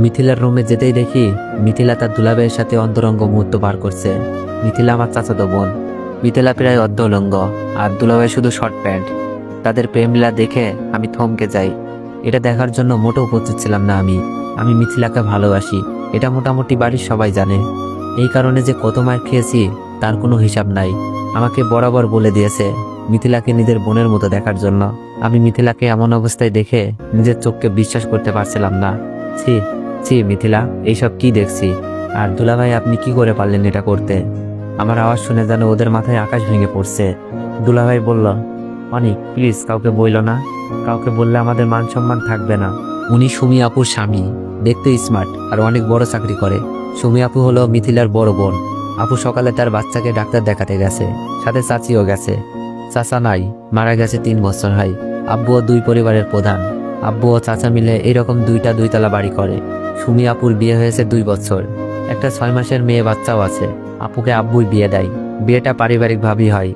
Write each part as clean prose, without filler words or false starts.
মিথিলার রুমে যেতেই দেখি মিথিলা তার দুলাভাইয়ের সাথে অন্তরঙ্গ মুহূর্ত পার করছে। মিথিলা আমার চাচাতো বোন। মিথিলা প্রায় অর্ধউলঙ্গ আর দুলাভাই শুধু শর্ট প্যান্ট। তাদের প্রেমলীলা দেখে আমি থমকে যাই। এটা দেখার জন্য মোটেও প্রস্তুত ছিলাম না। আমি মিথিলাকে ভালোবাসি, এটা মোটামুটি বাড়ির সবাই জানে। এই কারণে যে কত মার খেয়েছি তার কোনো হিসাব নাই। আমাকে বরাবর বলে দিয়েছে মিথিলাকে নিজের বোনের মতো দেখার জন্য। আমি মিথিলাকে এমন অবস্থায় দেখে নিজের চোখকে বিশ্বাস করতে পারছিলাম না। ছি ছি মিথিলা, এইসব কি দেখছি? আর দুলাভাই, আপনি কি করে পারলেন এটা করতে? আমার আওয়াজ শুনে যেন ওদের মাথায় আকাশ ভেঙে পড়ছে। দুলাভাই বলল, অনিক প্লিজ কাউকে বইল না, কাউকে বললে আমাদের মান সম্মান থাকবে না। উনি সুমি আপুর স্বামী, দেখতে স্মার্ট আর অনেক বড় চাকরি করে। সুমি আপু হলো মিথিলার বড় বোন। আপু সকালে তার বাচ্চাকে ডাক্তার দেখাতে গেছে, সাথে চাচিও গেছে। চাচা নাই, মারা গেছে 3 বছর হয়। আব্বুও 2 পরিবারের প্রধান। আব্বু ও চাচা মিলে এরকম 2টা 2তলা বাড়ি করে। সুমি আপুর বিয়ে হয়েছে 2 বছর, একটা 6 মাসের মেয়ে বাচ্চাও আছে। আপুকে আব্বুই বিয়ে দেয়। বিয়েটা পারিবারিকভাবেই হয়।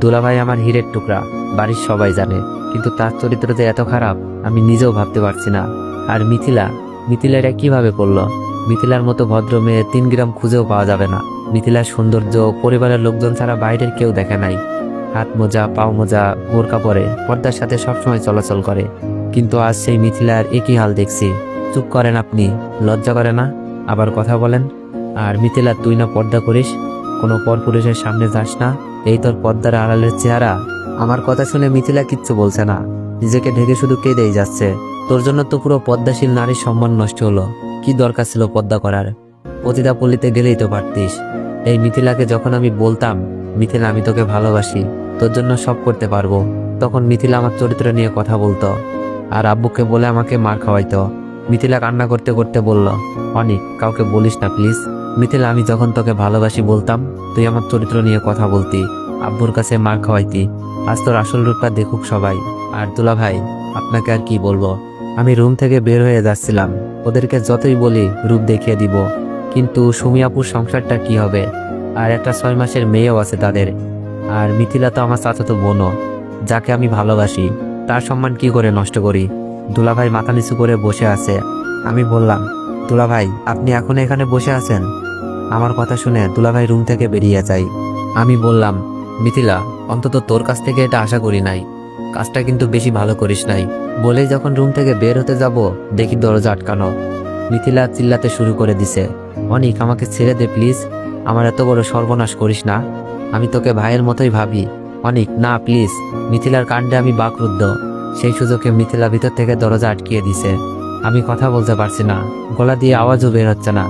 দুলাভাই আমার হীরের টুকরা, বাড়ির সবাই জানে, কিন্তু তার চরিত্র যে এত খারাপ আমি নিজেও ভাবতে পারছি না। আর মিথিলা এটা কিভাবে করলো? মিথিলার মতো ভদ্র মেয়ে 3 গ্রাম খুঁজেও পাওয়া যাবে না। মিথিলার সৌন্দর্য পরিবারের লোকজন ছাড়া বাইরের কেউ দেখে নাই। হাত মোজা, পাও মোজা, বোরকা পরে পর্দার সাথে সবসময় চলাচল করে। কিন্তু আজ সেই মিথিলার একই হাল দেখছি। চুপ করেন আপনি, লজ্জা করে না? আবার কথা বলেন। আর মিথিলা, তুই না পর্দা করিস, কোনো পরপুরুষের সামনে যাস না, এই তোর পর্দার আড়ালের চেহারা? আমার কথা শুনে মিথিলা কিচ্ছু বলছে না, নিজেকে ঢেকে শুধু কেঁদেই যাচ্ছে। তোর জন্য তো পুরো পদ্মাশীল নারীর সম্মান নষ্ট হলো। কি দরকার ছিল পদ্মা করার? পতিতা পল্লীতে গেলেই তো পারতিস। এই মিথিলাকে যখন আমি বলতাম, মিথিলা আমি তোকে ভালোবাসি, তোর জন্য সব করতে পারবো, তখন মিথিলা আমার চরিত্র নিয়ে কথা বলতো আর আব্বুকে বলে আমাকে মার খাওয়াইতো। মিথিলা কান্না করতে করতে বলল, অনিক কাউকে বলিস না প্লিজ। মিথিলা, আমি যখন তোকে ভালোবাসি বলতাম, তুই আমার চরিত্র নিয়ে কথা বলতি, আব্বুর কাছে মার খাওয়াইতি। আজ তোর আসল রূপটা দেখুক সবাই। আর দুলা ভাই, আপনাকে আর কি বলবো? আমি রুম থেকে বের হয়ে যাচ্ছিলাম। ওদেরকে যতই বলি রূপ দেখিয়ে দিব, কিন্তু সুমি আপুর সংসারটা কি হবে? আর একটা 6 মাসের মেয়েও আছে তাদের। আর মিথিলা তো আমার চাচাতো বোনও, যাকে আমি ভালোবাসি, তার সম্মান কি করে নষ্ট করি? দুলাভাই মাথা নিচু করে বসে আছে। আমি বললাম, দুলাভাই আপনি এখন এখানে বসে আছেন? আমার কথা শুনে দুলাভাই রুম থেকে বেরিয়ে যায়। আমি বললাম, মিথিলা, অন্তত তোর কাছ থেকে এটা আশা করি নাই, কাজটা কিন্তু বেশি ভালো করিস নাই। বলেই যখন রুম থেকে বের হতে যাব, দেখি দরজা আটকানো। মিথিলা চিল্লাতে শুরু করে দিছে, অনিক আমাকে ছেড়ে দে প্লিজ, আমার এত বড় সর্বনাশ করিস না, আমি তোকে ভাইয়ের মতোই ভাবি। অনিক না প্লিজ। মিথিলার কাণ্ডে আমি বাকরুদ্ধ। সেই সুযোগে মিথিলা ভিতর থেকে দরজা আটকিয়ে দিছে। আমি কথা বলতে পারছি না, গলা দিয়ে আওয়াজও বের হচ্ছে না,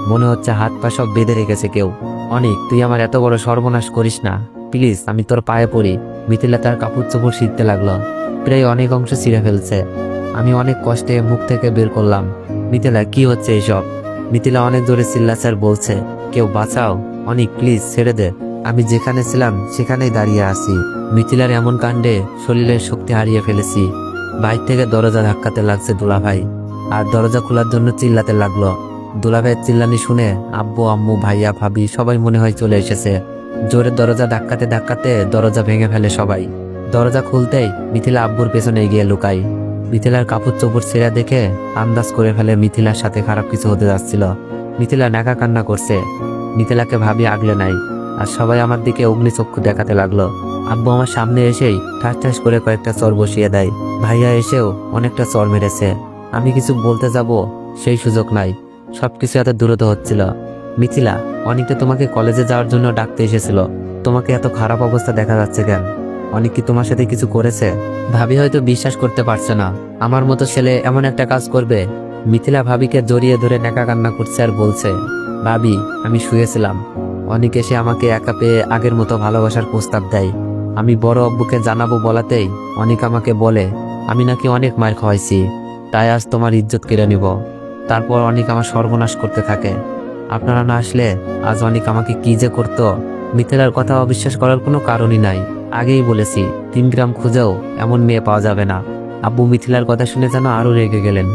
মনে হচ্ছে হাত পা সব বেঁধে রেখেছে কেউ। অনিক, তুই আমার এত বড় সর্বনাশ করিস না প্লিজ, আমি তোর পায়ে পড়ি। মিথিলা তার কাপড় চোপড় ছিঁড়তে লাগলো, প্রায় অনেক অংশ ছিঁড়ে ফেলছে। আমি অনেক কষ্টে মুখ থেকে বের করলাম, মিথিলা কি হচ্ছে এইসব? মিথিলা অনেক জোরে চিল্লাচার বলছে, কেউ বাঁচাও, অনিক প্লিজ ছেড়ে দে, আমি যেখানে ছিলাম সেখানেই দাঁড়িয়ে আছি। মিথিলার এমন কাণ্ডে শরীরের শক্তি হারিয়ে ফেলেছি। বাইর থেকে দরজা ধাক্কাতে লাগছে দুলাভাই, আর দরজা খোলার জন্য চিল্লাতে লাগলো। দুলাভাইয়ের চিল্লানি শুনে আব্বু আম্মু ভাইয়া ভাবি সবাই মনে হয় চলে এসেছে। জোরে দরজা ধাক্কাতে ধাক্কাতে দরজা ভেঙে ফেলে সবাই। দরজা খুলতেই মিথিলা আব্বুর পেছনে গিয়ে লুকাই। মিথিলার কাপড় চোপড় ছেঁড়া দেখে আন্দাজ করে ফেলে মিথিলার সাথে খারাপ কিছু হতে যাচ্ছিল। মিথিলা নাকা কান্না করছে। মিথিলাকে ভাবি আগলে নাই, আর সবাই আমার দিকে অগ্নিচক্ষু দেখাতে লাগলো। আব্বু আমার সামনে এসেই ঠাস ঠাস করে কয়েকটা চর বসিয়ে দেয়। ভাইয়া এসেও অনেকটা চর মেরেছে। আমি কিছু বলতে যাব, সেই সুযোগ নাই, সবকিছু এত দ্রুত হচ্ছিল। মিথিলা, অনেকটা তোমাকে কলেজে যাওয়ার জন্য ডাকতে এসেছিল, তোমাকে এত খারাপ অবস্থা দেখা যাচ্ছে কেন? অনেক কি তোমার সাথে কিছু করেছে? ভাবি হয়তো বিশ্বাস করতে পারছে না, আমার মতো ছেলে এমন একটা কাজ করবে। মিথিলা ভাবিকে জড়িয়ে ধরে নেকা কান্না করছে আর বলছে, ভাবি আমি শুয়েছিলাম, অনেক এসে আমাকে একা পেয়ে আগের মতো ভালোবাসার প্রস্তাব দেয়। আমি বড় আব্বুকে জানাবো বলাতেই অনেক আমাকে বলে আমি নাকি অনেক মার খাওয়াইছি, তাই আজ তোমার ইজ্জত কেড়ে নিব। তারপর অনেক আমার সর্বনাশ করতে থাকে। আপনারা না আসলে আজ অনেক আমাকে কি যে করতো। মিথিলার কথা অবিশ্বাস করার কোনো কারণই নাই। আগেই বলেছি 3 গ্রাম খুঁজেও এমন মেয়ে পাওয়া যাবে না। আব্বু মিথিলার কথা শুনে যেন আরো রেগে গেলেন।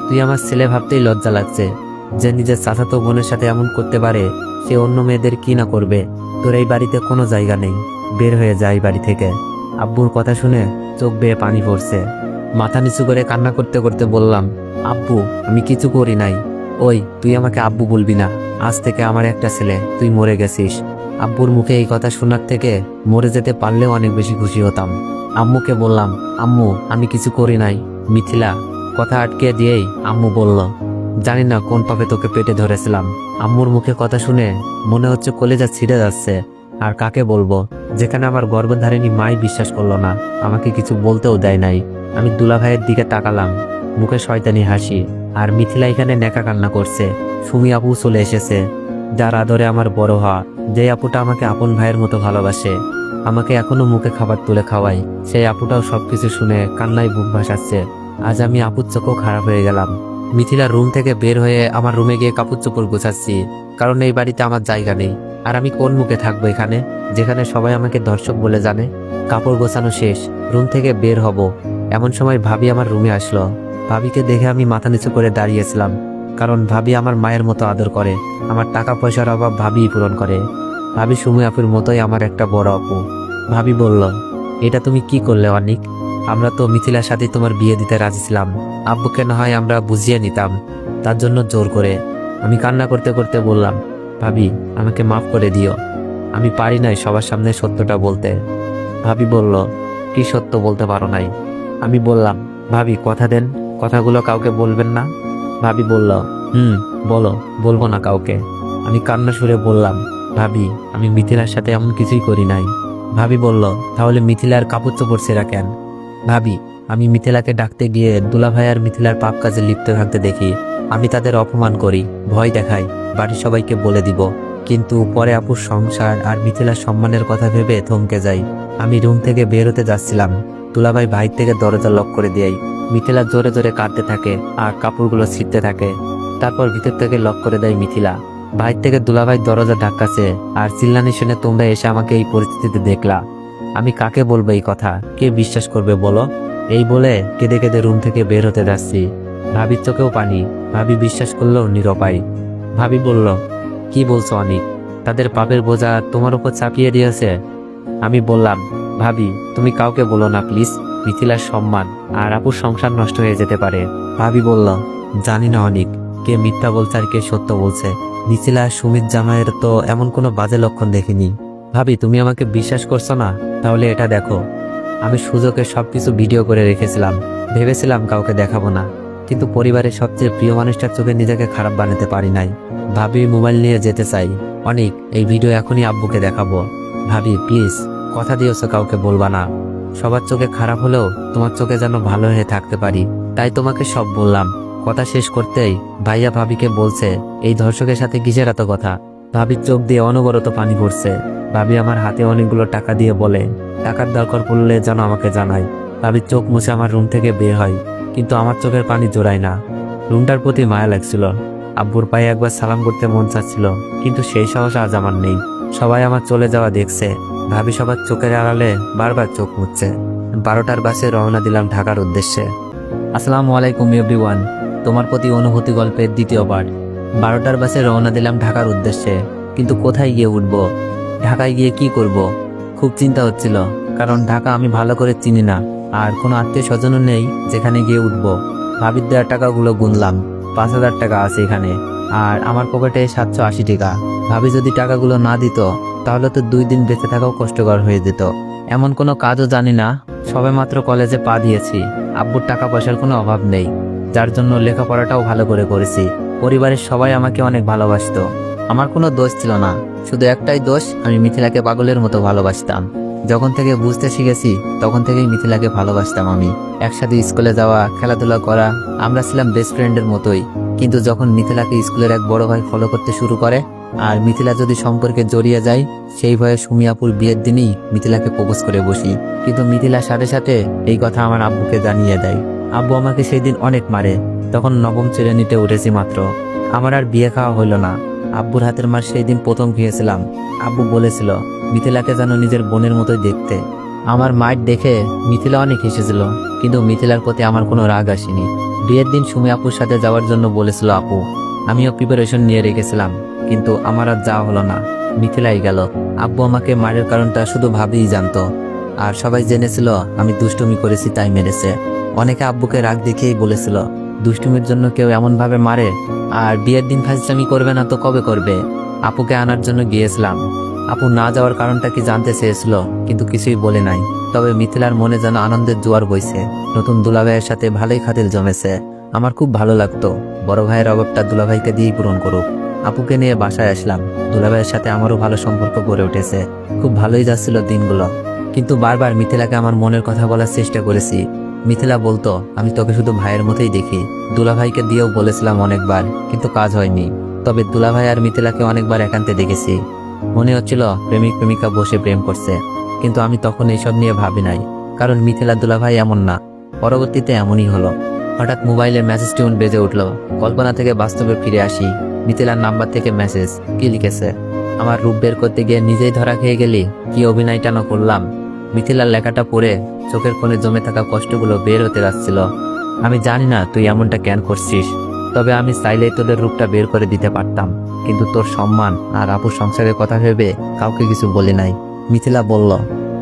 তুই আমার ছেলে ভাবতেই লজ্জা লাগছে, যে নিজের চাচাতো বোনের সাথে এমন করতে পারে, সে অন্য মেয়েদের কি না করবে। তোর এই বাড়িতে কোনো জায়গা নেই, বের হয়ে যায় বাড়ি থেকে। আব্বুর কথা শুনে চোখ বেয়ে পানি পড়ছে। মাথা নিচু করে কান্না করতে করতে বললাম, আব্বু আমি কিছু করি নাই, ওই তুই আমাকে আব্বু বলবি না, আজ থেকে আমার একটা ছেলে, তুই মরে গেছিস। আব্বুর মুখে এই কথা শোনার থেকে মরে যেতে পারলেও অনেক বেশি খুশি হতাম। আম্মুকে বললাম, আম্মু আমি কিছু করি নাই। মিথিলা কথা আটকে দিয়েই আম্মু বলল, জানি না কোন পাপে তোকে পেটে ধরেছিলাম। আম্মুর মুখে কথা শুনে মনে হচ্ছে কলেজা ছিঁড়ে যাচ্ছে। আর কাকে বলবো, যেখানে আমার গর্ভধারিণী মাই বিশ্বাস করলো না, আমাকে কিছু বলতেও দেয় নাই। আমি দুলাভাইয়ের দিকে তাকালাম, মুখে শয়তানি হাসি। আর মিথিলা এখানে নেকা কান্না করছে। সুমি আপু চলে এসেছে, যার আদরে আমার বড় হওয়া, যে আপুটা আমাকে আপন ভাইয়ের মতো ভালোবাসে, আমাকে এখনো মুখে খাবার তুলে খাওয়াই। সেই আপুটাও সবকিছু শুনে কান্নায় বুক ভাসাচ্ছে। আজ আমি আপুর চোখও খারাপ হয়ে গেলাম। মিথিলার রুম থেকে বের হয়ে আমার রুমে গিয়ে কাপড় চোপড় গোছাচ্ছি, কারণ এই বাড়িতে আমার জায়গা নেই। আর আমি কোন মুখে থাকবো এখানে, যেখানে সবাই আমাকে দর্শক বলে জানে। কাপড় গোছানো শেষ, রুম থেকে বের হব, এমন সময় ভাবি আমার রুমে আসলো। ভাবিকে দেখে আমি মাথা নিচু করে দাঁড়িয়েছিলাম, কারণ ভাবি আমার মায়ের মতো আদর করে। আমার টাকা পয়সার অভাব ভাবিই পূরণ করে। ভাবি সুমি আপুর মতোই আমার একটা বড় আপু। ভাবি বলল, এটা তুমি কি করলে অনিক? আমরা তো মিথিলার সাথে তোমার বিয়ে দিতে রাজি ছিলাম। আব্বুকে না হয় আমরা বুঝিয়ে নিতাম, তার জন্য জোর করে। আমি কান্না করতে করতে বললাম, ভাবি আমাকে মাফ করে দিও, আমি পারি নাই সবার সামনে সত্যটা বলতে। ভাবি বলল, কি সত্য বলতে পারো নাই? আমি বললাম, ভাবি কথা দেন, কথাগুলো কাউকে বলবেন না। ভাবি বলল, বলো, বলবো না কাউকে। আমি কান্না সুরে বললাম, ভাবি আমি মিথিলার সাথে এমন কিছুই করি নাই। ভাবি বলল, তাহলে মিথিলার কাপড় চোপড় ছেঁড়া কেন? ভাবি আমি মিথিলাকে ডাকতে গিয়ে দুলাভাই আর মিথিলার পাপ কাজে লিপ্ত থাকতে দেখি। আমি তাদের অপমান করি, ভয় দেখাই, বাড়ির সবাইকে বলে দিব। কিন্তু পরে আপুর সংসার আর মিথিলার সম্মানের কথা ভেবে থমকে যাই। আমি রুম থেকে বের হতে যাচ্ছিলাম, দুলাভাই বাইর থেকে দরজা লক করে দেয়। মিথিলা জোরে জোরে কাঁদতে থাকে আর কাপড়গুলো ছিঁড়তে থাকে। তারপর ভিতর থেকে লক করে দেয় মিথিলা। বাইর থেকে দুলাভাই দরজা ধাক্কাছে আর চিল্লানি শুনে তোমরা এসে আমাকে এই পরিস্থিতিতে দেখলা। আমি কাকে বলবো এই কথা, কে বিশ্বাস করবে বলো? এই বলে কেঁদে কেঁদে রুম থেকে বের হতে যাচ্ছি। ভাবির চোখেও পানি, ভাবি বিশ্বাস করলেও নিরুপায়। ভাবি বলল, কি বলছো অনিক? তাদের পাপের বোঝা তোমার উপর চাপিয়ে দিয়েছে? আমি বললাম, ভাবি তুমি কাউকে বলো না প্লিজ, মিথিলার সম্মান আর আপুর সংসার নষ্ট হয়ে যেতে পারে। ভাবি বলল, জানি না অনিক, কে মিথ্যা বলছে আর কে সত্য বলছে। মিথিলা আর সুমিত জামাইয়ের তো এমন কোনো বাজে লক্ষণ দেখিনি। ভাবি তুমি আমাকে বিশ্বাস করছো না? তাহলে এটা দেখো, আমি সুযোগে সবকিছু ভিডিও করে রেখেছিলাম। ভেবেছিলাম কাউকে দেখাবো না, কিন্তু পরিবারের সবচেয়ে প্রিয় মানুষটার চোখে নিজেকে খারাপ বানাতে পারি নাই। ভাবি মোবাইল নিয়ে যেতে চাই। অনিক এই ভিডিও এখনই আব্বুকে দেখাবো। ভাবি প্লিজ কথা দিয়েছো কাউকে বলবা না। সবার চোখে খারাপ হলেও তোমার চোখে যেন ভালো হয়ে থাকতে পারি, তাই তোমাকে সব বললাম। কথা শেষ করতেই ভাইয়া ভাবিকে বলছে, এই ধর্ষকের সাথে কিসের এত কথা? ভাবির চোখ দিয়ে অনবরত পানি পড়ছে। ভাবি আমার হাতে অনেকগুলো টাকা দিয়ে বলে, টাকার দরকার পড়লে যেন আমাকে জানাই। ভাবির চোখ মুছে আমার রুম থেকে বের হয়, কিন্তু আমার চোখের পানি জোড়ায় না। রুমটার প্রতি মায়া লাগছিল। আব্বুর পায়ে একবার সালাম করতে মন চাচ্ছিল, কিন্তু সেই সাহস আজ আমার নেই। সবাই আমার চলে যাওয়া দেখছে। ভাবি সবার চোখের আড়ালে বারবার চোখ মুছছে। 12টার বাসে রওনা দিলাম ঢাকার উদ্দেশ্যে। আসসালামু আলাইকুম এভরিওয়ান, তোমার প্রতি অনুভূতি গল্পের দ্বিতীয় পার্ট। 12টার বাসে রওনা দিলাম ঢাকার উদ্দেশ্যে, কিন্তু কোথায় গিয়ে উঠবো, ঢাকায় গিয়ে কি করব, খুব চিন্তা হচ্ছিল। কারণ ঢাকা আমি ভালো করে চিনি না, আর কোনো আত্মীয় স্বজনও নেই যেখানে গিয়ে উঠবো। ভাবির দেওয়ার টাকাগুলো গুনলাম, 5,000 টাকা আছে এখানে, আর আমার পকেটে 780 টাকা। ভাবি যদি টাকাগুলো না দিত তাহলে তো 2 দিন বেঁচে থাকাও কষ্টকর হয়ে যেত। এমন কোনো কাজও জানি না, সবে মাত্র কলেজে পা দিয়েছি। আব্বুর টাকা পয়সার কোনো অভাব নেই, যার জন্য লেখাপড়াটাও ভালো করে করেছি। পরিবারের সবাই আমাকে অনেক ভালোবাসতো। আমার কোনো দোষ ছিল না, শুধু একটাই দোষ, আমি মিথিলাকে পাগলের মতো ভালোবাসতাম। যখন থেকে বুঝতে শিখেছি তখন থেকেই মিথিলাকে ভালোবাসতাম আমি। একসাথে স্কুলে যাওয়া, খেলাধুলা করা, আমরা ছিলাম বেস্ট ফ্রেন্ডের মতোই। কিন্তু যখন মিথিলাকে স্কুলের এক বড় ভাই ফলো করতে শুরু করে, আর মিথিলা যদি সম্পর্কে জড়িয়ে যায়, সেই ভয়ে সুমি আপুর বিয়ের দিনই মিথিলাকে প্রপোজ করে বসি। কিন্তু মিথিলার সাথে সাথে এই কথা আমার আব্বুকে জানিয়ে দেয়। আব্বু আমাকে সেই দিন অনেক মারে। তখন 9ম শ্রেণীতে উঠেছি মাত্র। আমার আর বিয়ে খাওয়া হলো না। আব্বুর হাতের মার সেই দিন প্রথম খেয়েছিলাম। আব্বু বলেছিল মিথিলাকে যেন নিজের বোনের মতোই দেখতে। আমার মায়ের দেখে মিথিলা অনেক হেসেছিল, কিন্তু মিথিলার প্রতি আমার কোনো রাগ আসেনি। বিয়ের দিন সুমি আপুর সাথে যাওয়ার জন্য বলেছিল আপু, আমিও প্রিপারেশন নিয়ে রেখেছিলাম, কিন্তু আমার আর যাওয়া হলো না। মিথিলাই গেল। আব্বু আমাকে মারের কারণটা শুধু ভাবিই জানতো, আর সবাই জেনেছিল আমি দুষ্টুমি করেছি তাই মেরেছে। অনেকে আব্বুকে রাগ দেখিয়েই বলেছিল, দুষ্টুমির জন্য কেউ এমন ভাবে মারে আর বিয়ের দিন ফাজলামি করবে না তো কবে করবে? আপুকে আনার জন্য গিয়েছিলাম। আপু না যাওয়ার কারণটা কি জানতে চেয়েছিল, কিন্তু কিছুই বলে নাই। তবে মিথিলার মনে যেন আনন্দের জোয়ার বইছে। নতুন দুলাভাইয়ের সাথে ভালোই খাতির জমেছে। আমার খুব ভালো লাগতো বড় ভাইয়ের অভাবটা দুলাভাইকে দিয়েই পূরণ করুক। আপুকে নিয়ে বাসায় আসলাম। দুলাভাইয়ের সাথে আমারও ভালো সম্পর্ক গড়ে উঠেছে। খুব ভালোই যাচ্ছিল দিনগুলো। কিন্তু বারবার মিথিলাকে আমার মনের কথা বলার চেষ্টা করেছি। মিথিলা বলতো, আমি তোকে শুধু ভাইয়ের মতোই দেখি। দুলাভাইকে দিয়েও বলেছিলাম অনেকবার, কিন্তু কাজ হয়নি। তবে দুলাভাই আর মিথিলাকে অনেকবার একান্তে দেখেছি। মনে হচ্ছিল প্রেমিক প্রেমিকা বসে প্রেম করছে, কিন্তু আমি তখন এইসব নিয়ে ভাবি নাই, কারণ মিথিলা দুলাভাই এমন না। পরবর্তীতে এমনই হলো। হঠাৎ মোবাইলের মেসেজ টিউন বেজে উঠল। কল্পনা থেকে বাস্তবে ফিরে আসি। মিথিলার নাম্বার থেকে মেসেজ। কি লিখেছে? আমার রূপ বের করতে গিয়ে নিজেই ধরা খেয়ে গেলি, কি অভিনয়টা না করলাম। মিথিলার লেখাটা পড়ে চোখের কোণে জমে থাকা কষ্টগুলো বের হতে যাচ্ছিল। আমি জানি না তুই এমনটা কেন করছিস, তবে আমি চাইলেই তোদের রূপটা বের করে দিতে পারতাম, কিন্তু তোর সম্মান আর আপুর সংসারের কথা ভেবে কাউকে কিছু বলি নাই। মিথিলা বলল,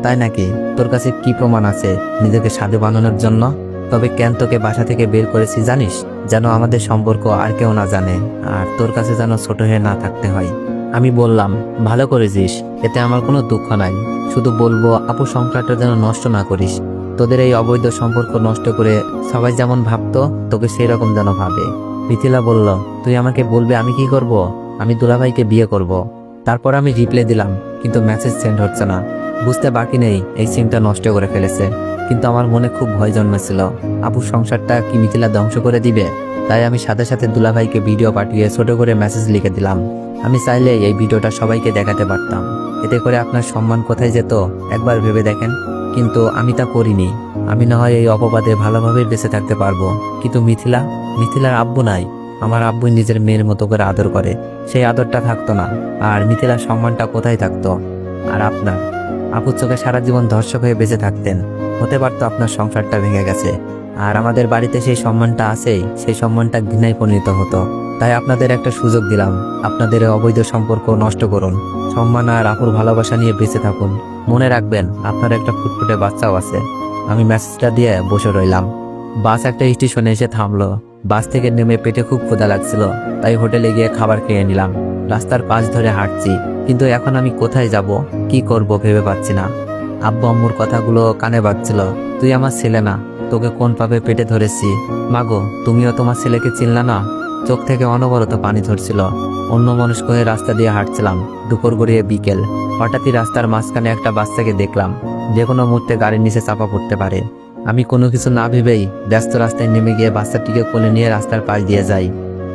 তাই নাকি? তোর কাছে কি প্রমাণ আছে নিজেকে সাধু বানানোর জন্য? তবে কেন তোকে বাসা থেকে বের করেছি জানিস? যেন আমাদের সম্পর্ক আর কেউ না জানে, আর তোর কাছে যেন ছোট হয়ে না থাকতে হয়। আমি বললাম, ভালো করেছিস, এতে আমার কোনো দুঃখ নাই। শুধু বলবো আপুর সংসারটা যেন নষ্ট না করিস। তোদের এই অবৈধ সম্পর্ক নষ্ট করে সবাই যেমন ভাবতো, তোকে সেই রকম যেন ভাবে। মিথিলা বলল, তুই আমাকে বলবে আমি কি করব? আমি দুলাভাইকে বিয়ে করব। তারপর আমি রিপ্লাই দিলাম, কিন্তু মেসেজ সেন্ড হচ্ছে না। বুঝতে বাকি নেই এই সিমটা নষ্ট করে ফেলেছে। কিন্তু আমার মনে খুব ভয় জন্মেছিল, আপুর সংসারটা কি মিথিলা ধ্বংস করে দিবে। তাই আমি সাথে সাথে দুলাভাইকে ভিডিও পাঠিয়ে ছোট করে মেসেজ লিখে দিলাম। আমি চাইলে এই ভিডিওটা সবাইকে দেখাতে পারতাম, এতে করে আপনার সম্মান কোথায় যেত একবার ভেবে দেখেন। কিন্তু আমি তা করিনি। আমি না হয় এই অপবাদে ভালোভাবে বেঁচে থাকতে পারবো, কিন্তু মিথিলার আব্বু নাই। আমার আব্বু নিজের মেয়ের মতো করে আদর করে, সেই আদরটা থাকতো না। আর মিথিলার সম্মানটা কোথায় থাকতো? আর আপনার আপুর চোখে সারা জীবন ধর্ষক হয়ে বেঁচে থাকতেন। হতে পারতো আপনার সংসারটা ভেঙে গেছে, আর আমাদের বাড়িতে সেই সম্মানটা আছেই, সেই সম্মানটা ঘৃণায় পরিণত হতো। তাই আপনাদের একটা সুযোগ দিলাম, আপনাদের অবৈধ সম্পর্ক নষ্ট করুন, সম্মান আর আপুর ভালোবাসা নিয়ে বেঁচে থাকুন। মনে রাখবেন আপনার একটা ফুটফুটে বাচ্চাও আছে। আমি মেসেজটা দিয়ে বসে রইলাম। বাস একটা স্টেশনে এসে থামলো। বাস থেকে নেমে পেটে খুব ক্ষুধা লাগছিল, তাই হোটেলে গিয়ে খাবার খেয়ে নিলাম। রাস্তার পাশ ধরে হাঁটছি, কিন্তু এখন আমি কোথায় যাব, কি করব ভেবে পাচ্ছি না। আব্বু আম্মুর কথাগুলো কানে বাজছিল। তুই আমার ছেলে না, তোকে কোন পাবে পেটে ধরেছি। মাগো, তুমিও তোমার ছেলেকে চিনলা না? চোখ থেকে অনবরত পানি ধরছিল। অন্য মনস্ক হয়ে রাস্তা দিয়ে হাঁটছিলাম। দুপুর গড়িয়ে বিকেল। হঠাৎই রাস্তার মাঝখানে একটা বাচ্চাকে দেখলাম, যে কোনো মুহূর্তে গাড়ির নিচে চাপা পড়তে পারে। আমি কোনো কিছু না ভেবেই ব্যস্ত রাস্তায় নেমে গিয়ে বাচ্চাটিকে কোলে নিয়ে রাস্তার পাশ দিয়ে যাই,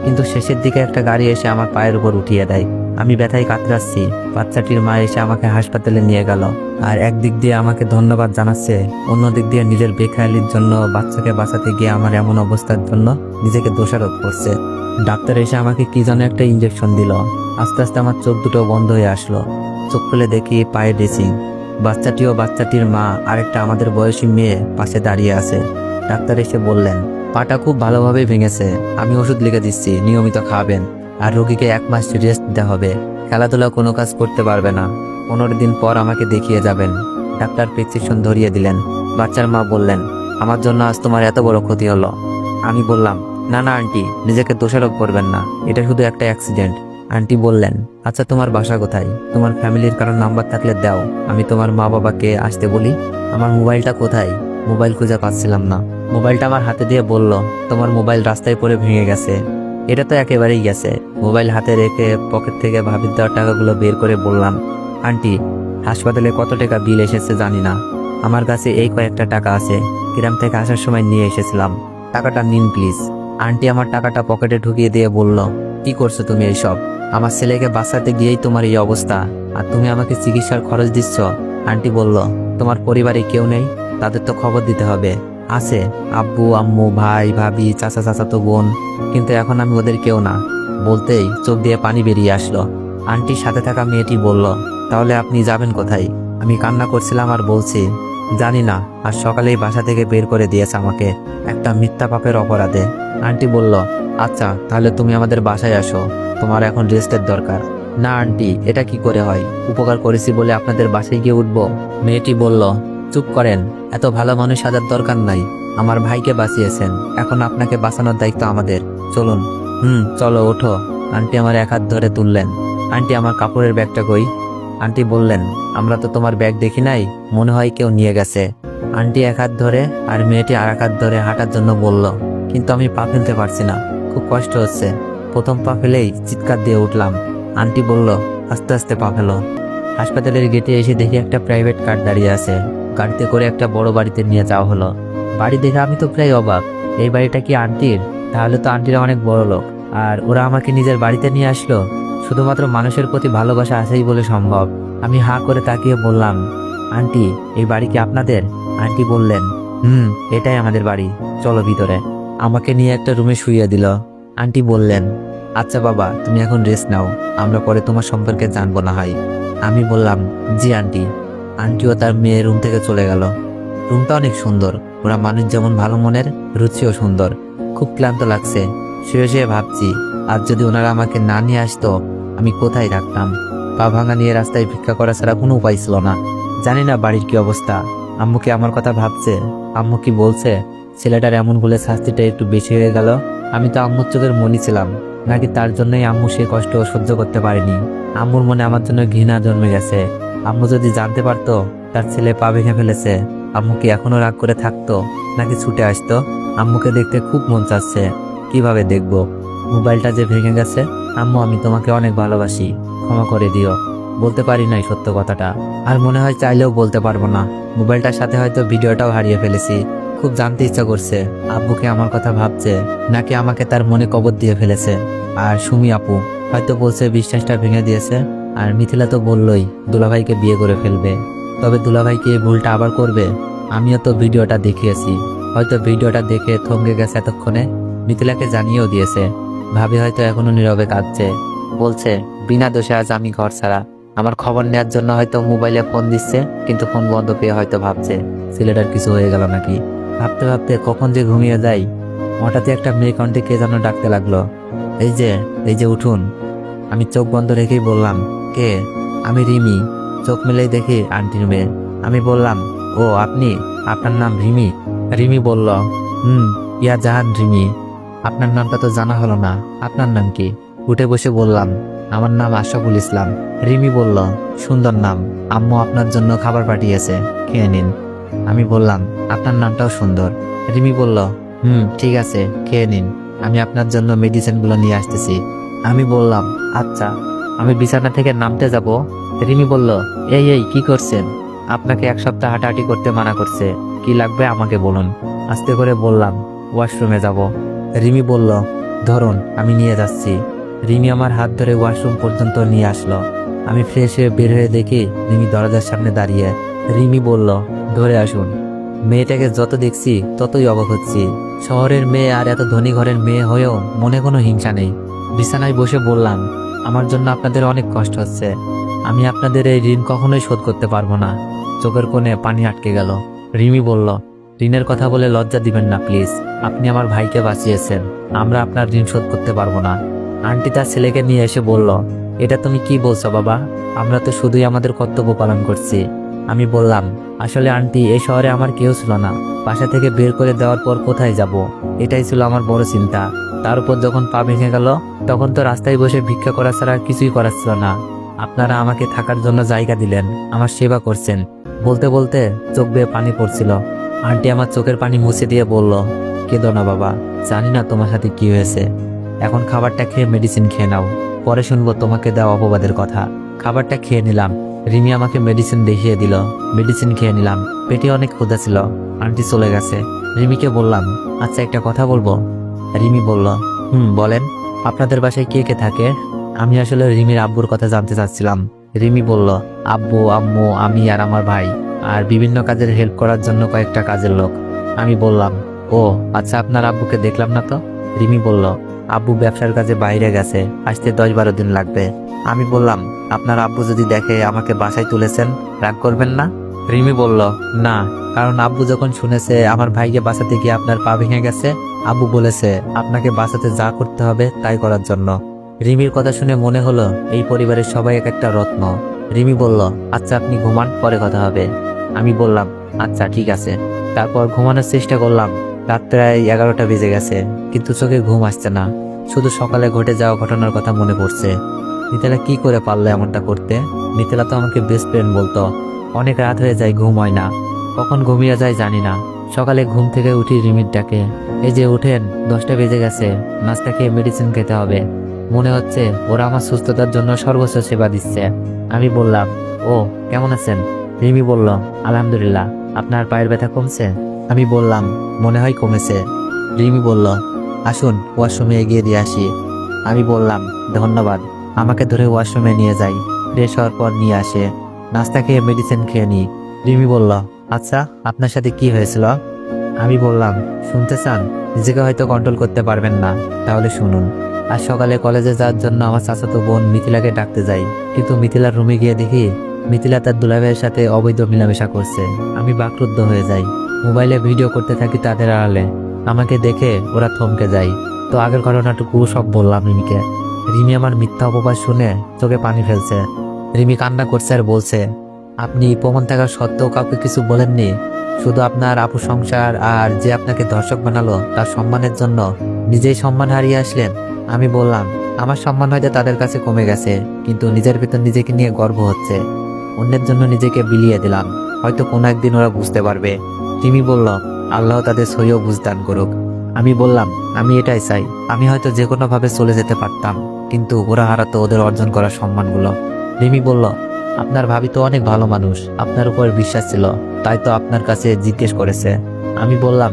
কিন্তু শেষের দিকে একটা গাড়ি এসে আমার পায়ের উপর উঠিয়ে দেয়। আমি ব্যথায় কাতরাচ্ছি। বাচ্চাটির মা এসে আমাকে হাসপাতালে নিয়ে গেল, আর একদিক দিয়ে আমাকে ধন্যবাদ জানাচ্ছে, অন্যদিক দিয়ে নিজের বেখেয়ালির জন্য বাচ্চাকে বাঁচাতে গিয়ে আমার এমন অবস্থার জন্য নিজেকে দোষারোপ করছে। ডাক্তার এসে আমাকে কি যেন একটা ইঞ্জেকশন দিল। আস্তে আস্তে আমার চোখ দুটো বন্ধ হয়ে আসলো। চোখ খুলে দেখি পায়ে ড্রেসিং। বাচ্চাটি ও বাচ্চাটির মা আরেকটা আমাদের বয়সী মেয়ে পাশে দাঁড়িয়ে আছে। ডাক্তার এসে বললেন, পাটা খুব ভালোভাবে ভেঙেছে, আমি ওষুধ লিখে দিচ্ছি, নিয়মিত খাবেন। আর রোগীকে 1 মাস রেস্ট দিতে হবে। খেলাধুলা কোনো কাজ করতে পারবে না। 15 দিন পর আমাকে দেখিয়ে যাবেন। ডাক্তার প্রেসক্রিপশন ধরিয়ে দিলেন। বাচ্চার মা বললেন, আমার জন্য আজ তোমার এত বড় ক্ষতি হলো। আমি বললাম, না না আন্টি, নিজেকে দোষারোপ করবেন না, এটা শুধু একটা অ্যাক্সিডেন্ট। আন্টি বললেন, আচ্ছা তোমার বাসা কোথায়? তোমার ফ্যামিলির কারোর নাম্বার থাকলে দাও, আমি তোমার মা বাবাকে আসতে বলি। আমার মোবাইলটা কোথায়? মোবাইল খুঁজে পাচ্ছিলাম না। মোবাইলটা আমার হাতে দিয়ে বলল, তোমার মোবাইল রাস্তায় পড়ে ভেঙে গেছে। এটা তো একেবারেই গেছে। মোবাইল হাতে রেখে পকেট থেকে ভাবির দেওয়া টাকাগুলো বের করে বললাম, আন্টি, হাসপাতালে কত টাকা বিল এসেছে জানি না, আমার কাছে এই কয়েকটা টাকা আছে, গ্রাম থেকে আসার সময় নিয়ে এসেছিলাম, টাকাটা নিন প্লিজ। আন্টি আমার টাকাটা পকেটে ঢুকিয়ে দিয়ে বলল, কি করছো তুমি এইসব? আমার ছেলেকে বাঁচাতে গিয়েই তোমার এই অবস্থা, আর তুমি আমাকে চিকিৎসার খরচ দিচ্ছ। আন্টি বলল, তোমার পরিবারে কেউ নেই? তাদের তো খবর দিতে হবে। আছে, আব্বু আম্মু ভাই ভাবি চাচা চাচাতো বোন, কিন্তু এখন আমি ওদের কেউ না। বলতেই চোখ দিয়ে পানি বেরিয়ে আসলো। আন্টির সাথে থাকা মেয়েটি বলল, তাহলে আপনি যাবেন কোথায়? আমি কান্না করছিলাম আর বলছি, জানি না, আর সকালেই বাসা থেকে বের করে দিয়েছে আমাকে একটা মিথ্যা পাপের অপরাধে। আন্টি বলল, আচ্ছা তাহলে তুমি আমাদের বাসায় আসো, তোমার এখন রেস্টের দরকার। না আন্টি, এটা কি করে হয়? উপকার করেছি বলে আপনাদের বাসায় গিয়ে উঠবো? মেয়েটি বলল, চুপ করেন, এত ভালো মানুষ সাজার দরকার নাই। আমার ভাইকে বাঁচিয়েছেন, এখন আপনাকে বাঁচানোর দায়িত্ব আমাদের, চলুন। চলো ওঠো। আন্টি আমার এক হাত ধরে তুললেন। আন্টি আমার কাপড়ের ব্যাগটা কই? আন্টি বললেন, আমরা তো তোমার ব্যাগ দেখি নাই, মনে হয় কেউ নিয়ে গেছে। আন্টি এক হাত ধরে আর মেয়েটি আর এক হাত ধরে হাঁটার জন্য বলল, কিন্তু আমি পা ফেলতে পারছি না, খুব কষ্ট হচ্ছে। প্রথম পা ফেলেই চিৎকার দিয়ে উঠলাম। আন্টি বলল, আস্তে আস্তে পা ফেলো। হাসপাতালের গেটে এসে দেখি একটা প্রাইভেট কার দাঁড়িয়ে আছে। গাড়িতে করে একটা বড় বাড়িতে নিয়ে যাওয়া হলো। বাড়ি দেখে আমি তো প্রায় অবাক, এই বাড়িটা কি আন্টির? তাহলে তো আন্টিরা অনেক বড় লোক, আর ওরা আমাকে নিজের বাড়িতে নিয়ে আসলো। শুধুমাত্র মানুষের প্রতি ভালোবাসা আছেই বলে সম্ভব। আমি হাঁ করে তাকিয়ে বললাম, আন্টি এই বাড়ি কি আপনাদের? আন্টি বললেন, এটাই আমাদের বাড়ি, চলো ভিতরে। আমাকে নিয়ে একটা রুমে শুইয়ে দিল। আন্টি বললেন, আচ্ছা বাবা, তুমি এখন রেস্ট নাও, আমরা পরে তোমার সম্পর্কে জানবো না হয়। আমি বললাম, জি আন্টি। আন্টিও তার মেয়ের রুম থেকে চলে গেল। রুমটা অনেক সুন্দর, ওরা মানুষ যেমন ভালো মনের, রুচিও সুন্দর। খুব ক্লান্ত লাগছে, শুয়ে শুয়ে ভাবছি, আজ যদি ওনারা আমাকে না নিয়ে আসতো, আমি কোথায় থাকতাম? পা ভাঙা নিয়ে রাস্তায় ভিক্ষা করা ছাড়া কোনো উপায় ছিল না। জানি না বাড়ির কি অবস্থা। আম্মু কি আমার কথা ভাবছে? আম্মু কি বলছে ছেলেটার এমন বলে শাস্তিটা একটু বেশি হয়ে গেল? আমি তো আম্মুর চোখের মনি ছিলাম, নাকি তার জন্যই আম্মু সে কষ্ট সহ্য করতে পারেনি? আম্মুর মনে আমার জন্য ঘৃণা জন্মে গেছে। আম্মু যদি জানতে পারতো তার ছেলে পা ভেঙে ফেলেছে, আম্মু কি এখনো রাগ করে থাকতো, নাকি ছুটে আসতো? আম্মুকে দেখতে খুব মন চাচ্ছে, কিভাবে দেখবো? মোবাইলটা যে ভেঙে গেছে, আম্মু আমি তোমাকে অনেক ভালোবাসি, ক্ষমা করে দিও। বলতে পারি নাই সত্য কথাটা, আর মনে হয় চাইলেও বলতে পারবো না। মোবাইলটার সাথে হয়তো ভিডিওটাও হারিয়ে ফেলেছি। খুব জানতে ইচ্ছা করছে, আব্বুকে আমার কথা ভাবছে, নাকি আমাকে তার মনে কবর দিয়ে ফেলেছে। আর সুমি আপু হয়তো বলছে বিশ্বাসটা ভেঙে দিয়েছে। আর মিথিলা তো বললই দুলাভাইকে বিয়ে করে ফেলবে। তবে দুলাভাইকে এই ভুলটা আবার করবে? আমিও তো ভিডিওটা দেখিয়েছি, হয়তো ভিডিওটা দেখে থমকে গেছে এতক্ষণে, মিথিলাকে জানিয়েও দিয়েছে। ভাবি হয়তো এখনো নীরবে কাঁদছে, বলছে বিনা দোষে আজ আমি ঘর ছাড়া। আমার খবর নেওয়ার জন্য হয়তো মোবাইলে ফোন দিচ্ছে, কিন্তু ফোন বন্ধ পেয়ে হয়তো ভাবছে ছেলেটার কিছু হয়ে গেল নাকি। ভাবতে ভাবতে কখন যে ঘুমিয়ে যাই। হঠাৎই একটা মেয়ে কণ্ঠে কে যেন ডাকতে লাগলো, এই যে উঠুন। আমি চোখ বন্ধ রেখেই বললাম, কে? আমি রিমি। চোখ মেলেই দেখি আন্টির মেয়ে। আমি বললাম, ও আপনি, আপনার নাম রিমি? রিমি বলল, ইয়া জাহান রিমি। আপনার নামটা তো জানা হলো না, আপনার নাম কি? উঠে বসে বললাম, আমার নাম আশরাফুল ইসলাম। রিমি বলল, সুন্দর নাম, আম্মু আপনার জন্য খাবার পাঠিয়েছে, খেয়ে নিন। আমি বললাম, আপনার নামটাও সুন্দর। রিমি বলল, ঠিক আছে, খেয়ে নিন, আমি আপনার জন্য মেডিসিনগুলো নিয়ে আসতেছি। আমি বললাম, আচ্ছা। আমি বিছানা থেকে নামতে যাব, রিমি বলল, এই কি করছেন? আপনাকে এক সপ্তাহ হাঁটাহাঁটি করতে মানা করছে, কি লাগবে আমাকে বলুন। আস্তে করে বললাম, ওয়াশরুমে যাব। রিমি বলল, ধরুন আমি নিয়ে যাচ্ছি। রিমি আমার হাত ধরে ওয়াশরুম পর্যন্ত নিয়ে আসলো। আমি ফ্রেশ হয়ে বের হয়ে দেখি রিমি দরজার সামনে দাঁড়িয়ে। রিমি বলল, ধরে আসুন। মেয়েটাকে যত দেখছি ততই অবাক হচ্ছি। শহরের মেয়ে আর এত ধনী ঘরের মেয়ে হয়েও মনে কোনো হিংসা নেই। বিছানায় বসে বললাম, আমার জন্য আপনাদের অনেক কষ্ট হচ্ছে, আমি আপনাদের এই ঋণ কখনোই শোধ করতে পারবো না। চোখের কোণে পানি আটকে গেল। রিমি বলল, ঋণের কথা বলে লজ্জা দিবেন না প্লিজ, আপনি আমার ভাইকে বাঁচিয়েছেন, আমরা আপনার ঋণ শোধ করতে পারবো না। আন্টি তার ছেলেকে নিয়ে এসে বলল, এটা তুমি কি বলছো বাবা? আমরা তো শুধুই আমাদের কর্তব্য পালন করছি। আমি বললাম, আসলে আন্টি এই শহরে আমার কেউ ছিল না, বাসা থেকে বের করে দেওয়ার পর কোথায় যাব, এটাই ছিল আমার বড় চিন্তা। তার উপর যখন পা ভেঙে গেল, তখন তো রাস্তায় বসে ভিক্ষা করা ছাড়া কিছুই করার ছিল না। আপনারা আমাকে থাকার জন্য জায়গা দিলেন, আমার সেবা করছেন। বলতে বলতে চোখ বেয়ে পানি পড়ছিল। আন্টি আমার চোখের পানি মুছে দিয়ে বলল, কেঁদো না বাবা, জানি না তোমার সাথে কি হয়েছে, এখন খাবারটা খেয়ে মেডিসিন খেয়ে নাও, পরে শুনবো তোমাকে দেওয়া অপবাদের কথা। খাবারটা খেয়ে নিলাম। রিমি আমাকে মেডিসিন দেখিয়ে দিল, মেডিসিন খেয়ে নিলাম। পেটে অনেক ক্ষুধা ছিল। আন্টি চলে গেছে। রিমিকে বললাম, আচ্ছা একটা কথা বলবো? রিমি বলল, বলেন। আপনাদের বাসায় কে কে থাকে? আমি আসলে রিমির আব্বুর কথা জানতে চাচ্ছিলাম। রিমি বলল, আব্বু, আম্মু, আমি আর আমার ভাই, আর বিভিন্ন কাজের হেল্প করার জন্য কয়েকটা কাজের লোক। আমি বললাম, ও আচ্ছা, আপনার আব্বুকে দেখলাম না তো? রিমি বলল, আব্বু ব্যবসার কাজে বাইরে গেছে, আসতে 10-12 দিন লাগবে। আমি বললাম, আপনার আব্বু যদি দেখে আমাকে বাসায় তুলেছেন, রাগ করবেন না? রিমি বলল, না, কারণ আব্বু যখন শুনেছে আমার ভাইকে বাঁচাতে গিয়ে আপনার পা ভেঙে গেছে, আব্বু বলেছে আপনাকে বাঁচাতে যা করতে হবে তাই করার জন্য। রিমির কথা শুনে মনে হলো এই পরিবারের সবাই এক একটা রত্ন। রিমি বলল, আচ্ছা আপনি ঘুমান, পরে কথা হবে। আমি বললাম, আচ্ছা ঠিক আছে। তারপর ঘুমানোর চেষ্টা করলাম। রাত প্রায় 11টা বেজে গেছে, কিন্তু চোখে ঘুম আসছে না। শুধু সকালে ঘটে যাওয়া ঘটনার কথা মনে পড়ছে। মিথিলা কি করে পারলো এমনটা করতে? মিথিলা তো আমাকে বেস্ট ফ্রেন্ড বলতো। অনেক রাত হয়ে যায়, ঘুম হয় না, কখন ঘুমিয়ে যায় জানি না। সকালে ঘুম থেকে উঠি রিমির ডাকে, এই যে উঠেন, 10টা বেজে গেছে, নাস্তা খেয়ে মেডিসিন খেতে হবে। মনে হচ্ছে ওরা আমার সুস্থতার জন্য সর্বোচ্চ সেবা দিচ্ছে। আমি বললাম, ও কেমন আছেন? রিমি বলল, আলহামদুলিল্লাহ। আপনার পায়ের ব্যথা কমছে? আমি বললাম, মনে হয় কমেছে। রিমি বলল, আসুন ওয়াশরুমে এগিয়ে দিয়ে আসি। আমি বললাম, ধন্যবাদ। আমাকে ধরে ওয়াশরুমে নিয়ে যাই, ফ্রেশ হওয়ার পর নিয়ে আসে। নাস্তা খেয়ে মেডিসিন খেয়ে নিই। রিমি বলল, আচ্ছা আপনার সাথে কি হয়েছিল? আমি বললাম, শুনতে চান? নিজেকে হয়তো কন্ট্রোল করতে পারবেন না, তাহলে শুনুন। আজ সকালে কলেজে যাওয়ার জন্য আমার চাচাতো বোন মিথিলাকে ডাকতে যাই, কিন্তু মিথিলার রুমে গিয়ে দেখি মিথিলা তার দুলাভাইয়ের সাথে অবৈধ মেলামেশা করছে। আমি বাকরুদ্ধ হয়ে যাই, মোবাইলে ভিডিও করতে থাকি তাদের আড়ালে। আমাকে দেখে ওরা থমকে যায়। তো আগের ঘটনাটুকু সব বললাম রিমিকে। রিমি আমার মিথ্যা অপবাদ শুনে চোখে পানি ফেলছে। রিমি কান্না করছে আর বলছে, আপনি প্রমাণ থাকা সত্ত্বেও কাউকে কিছু বলেননি? শুধু আপনার আপু সংসার আর যে আপনাকে ধর্ষক বানালো তার সম্মানের জন্য নিজেই সম্মান হারিয়ে আসলেন? আমি বললাম, আমার সম্মান হয়তো তাদের কাছে কমে গেছে, কিন্তু নিজের ভেতর নিজেকে নিয়ে গর্ব হচ্ছে। অন্যের জন্য নিজেকে বিলিয়ে দিলাম, হয়তো কোনো একদিন ওরা বুঝতে পারবে। রিমি বলল, আল্লাহ তাদের সহিও বুঝদান করুক। আমি বললাম, আমি এটাই চাই। আমি হয়তো যে কোনো ভাবে চলে যেতে পারতাম, কিন্তু ওরা হারাতো ওদের অর্জন করা সম্মানগুলো। রিমি বলল, আপনার ভাবি তো অনেক ভালো মানুষ, আপনার উপর বিশ্বাস ছিল, তাই তো আপনার কাছে জিজ্ঞেস করেছে। আমি বললাম,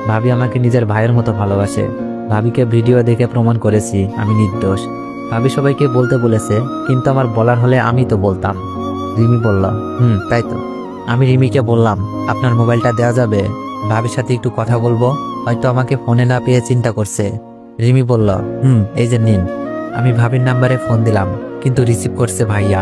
ভাবি আমাকে নিজের ভাইয়ের মতো ভালোবাসে। ভাবিকে ভিডিও দেখে প্রমাণ করেছি আমি নির্দোষ। ভাবি সবাইকে বলতে বলেছে, কিন্তু আমার বলার হলে আমি তো বলতাম। রিমি বলল, তাই তো। আমি রিমিকে বললাম, আপনার মোবাইলটা দেওয়া যাবে? ভাবির সাথে একটু কথা বলবো, হয়তো আমাকে ফোনে না পেয়ে চিন্তা করছে। রিমি বলল, এই যে নিন। আমি ভাবির নাম্বারে ফোন দিলাম, কিন্তু রিসিভ করছে ভাইয়া।